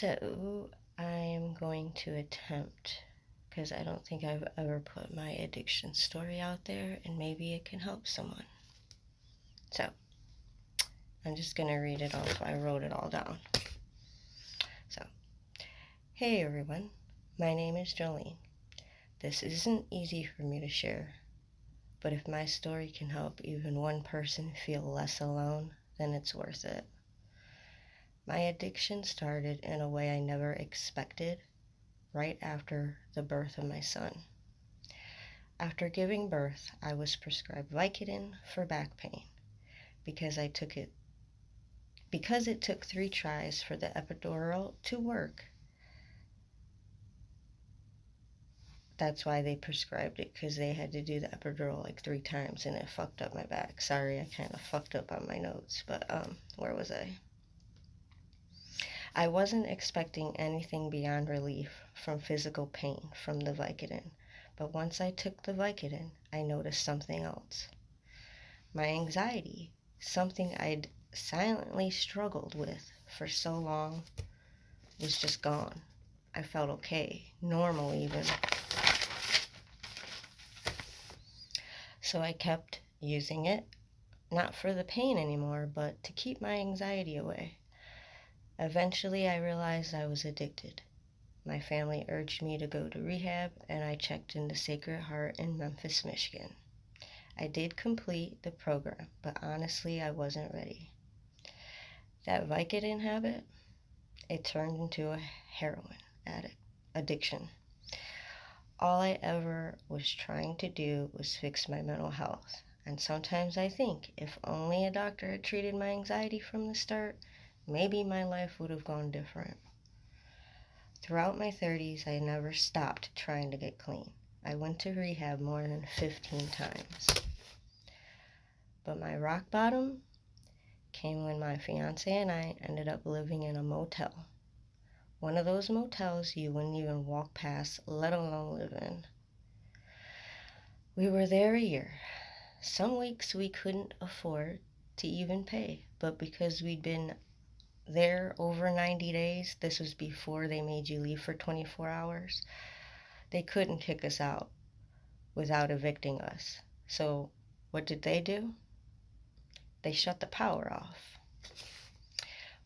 So, I'm going to attempt, because I don't think I've ever put my addiction story out there, and maybe it can help someone. So, I'm just going to read it off. I wrote it all down. So, hey everyone, my name is Jolene. This isn't easy for me to share, but if my story can help even one person feel less alone, then it's worth it. My addiction started in a way I never expected, right after the birth of my son. After giving birth, I was prescribed Vicodin for back pain because it took 3 tries for the epidural to work. That's why they prescribed it, because they had to do the epidural like 3 times and it fucked up my back. Sorry, I kind of fucked up on my notes, but where was I? I wasn't expecting anything beyond relief from physical pain from the Vicodin, but once I took the Vicodin, I noticed something else. My anxiety, something I'd silently struggled with for so long, was just gone. I felt okay, normal even. So I kept using it, not for the pain anymore, but to keep my anxiety away. Eventually, I realized I was addicted. My family urged me to go to rehab, and I checked into Sacred Heart in Memphis, Michigan. I did complete the program, but honestly, I wasn't ready. That Vicodin habit, it turned into a heroin addiction. All I ever was trying to do was fix my mental health. And sometimes I think if only a doctor had treated my anxiety from the start, maybe my life would have gone different. Throughout my 30s, I never stopped trying to get clean. I went to rehab more than 15 times. But my rock bottom came when my fiance and I ended up living in a motel. One of those motels you wouldn't even walk past, let alone live in. We were there a year. Some weeks we couldn't afford to even pay, but because we'd been there over 90 days, this was before they made you leave for 24 hours, they couldn't kick us out without evicting us. So what did they do? They shut the power off.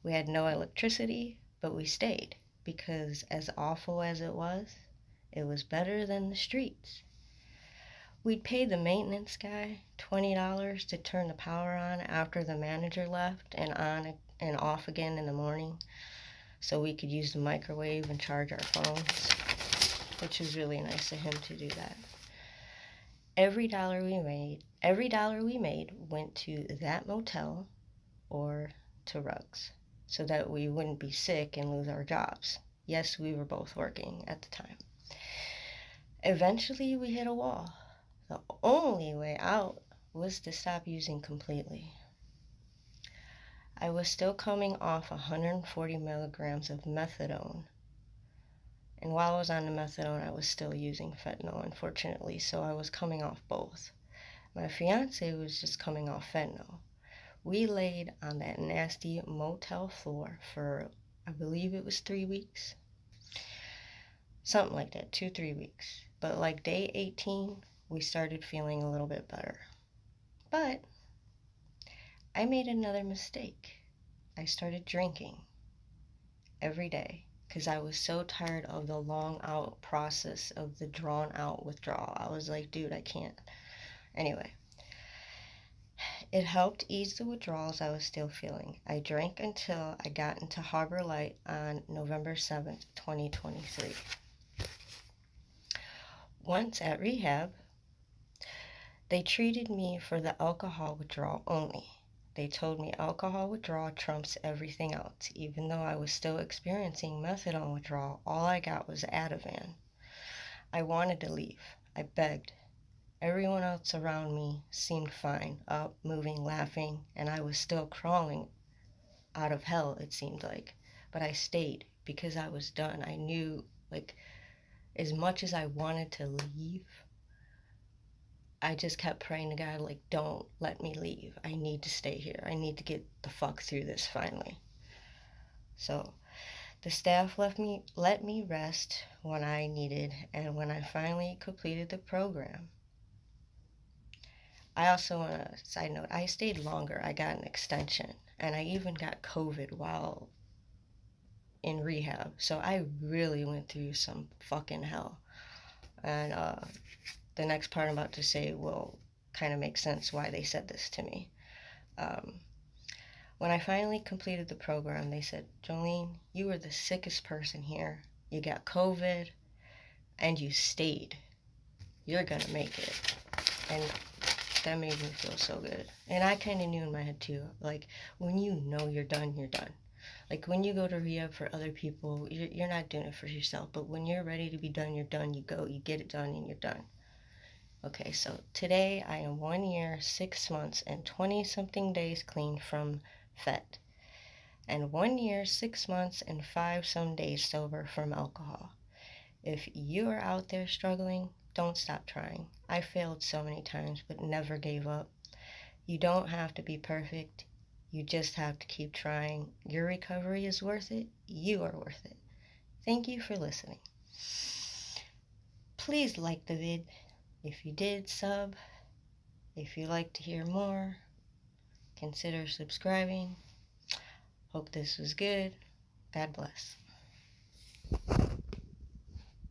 We had no electricity, but we stayed because as awful as it was better than the streets. We'd pay the maintenance guy $20 to turn the power on after the manager left and on and off again in the morning so we could use the microwave and charge our phones, which was really nice of him to do that. Every dollar we made went to that motel or to rugs so that we wouldn't be sick and lose our jobs. Yes, we were both working at the time. Eventually we hit a wall. The only way out was to stop using completely. I was still coming off 140 milligrams of methadone. And while I was on the methadone, I was still using fentanyl, unfortunately, so I was coming off both. My fiance was just coming off fentanyl. We laid on that nasty motel floor for, I believe it was 3 weeks. Something like that, 2-3 weeks. But like day 18, we started feeling a little bit better. But I made another mistake. I started drinking every day because I was so tired of the long out process of the drawn out withdrawal. I was like, dude, I can't. Anyway, it helped ease the withdrawals I was still feeling. I drank until I got into Harbor Light on November 7th, 2023. Once at rehab, they treated me for the alcohol withdrawal only. They told me alcohol withdrawal trumps everything else. Even though I was still experiencing methadone withdrawal, all I got was Ativan. I wanted to leave. I begged. Everyone else around me seemed fine, up, moving, laughing, and I was still crawling out of hell, it seemed like. But I stayed because I was done. I knew, as much as I wanted to leave, I just kept praying to God, don't let me leave. I need to stay here. I need to get the fuck through this finally. So, The staff let me rest when I needed and when I finally completed the program. I also want to side note, I stayed longer. I got an extension and I even got COVID while in rehab. So I really went through some fucking hell. And the next part I'm about to say will kind of make sense why they said this to me. Um, when I finally completed the program, they said, Jolene, you were the sickest person here. You got COVID and you stayed. You're gonna make it. And that made me feel so good. And I kind of knew in my head too, like, when you know you're done, you're done. Like, when you go to rehab for other people, you're not doing it for yourself. But when you're ready to be done, you're done. You go, you get it done, and you're done. Okay, so today I am 1 year, 6 months, and 20-something days clean from FET. And 1 year, 6 months, and 5-some days sober from alcohol. If you are out there struggling, don't stop trying. I failed so many times, but never gave up. You don't have to be perfect. You just have to keep trying. Your recovery is worth it. You are worth it. Thank you for listening. Please like the vid. If you did, sub. If you'd like to hear more, consider subscribing. Hope this was good. God bless.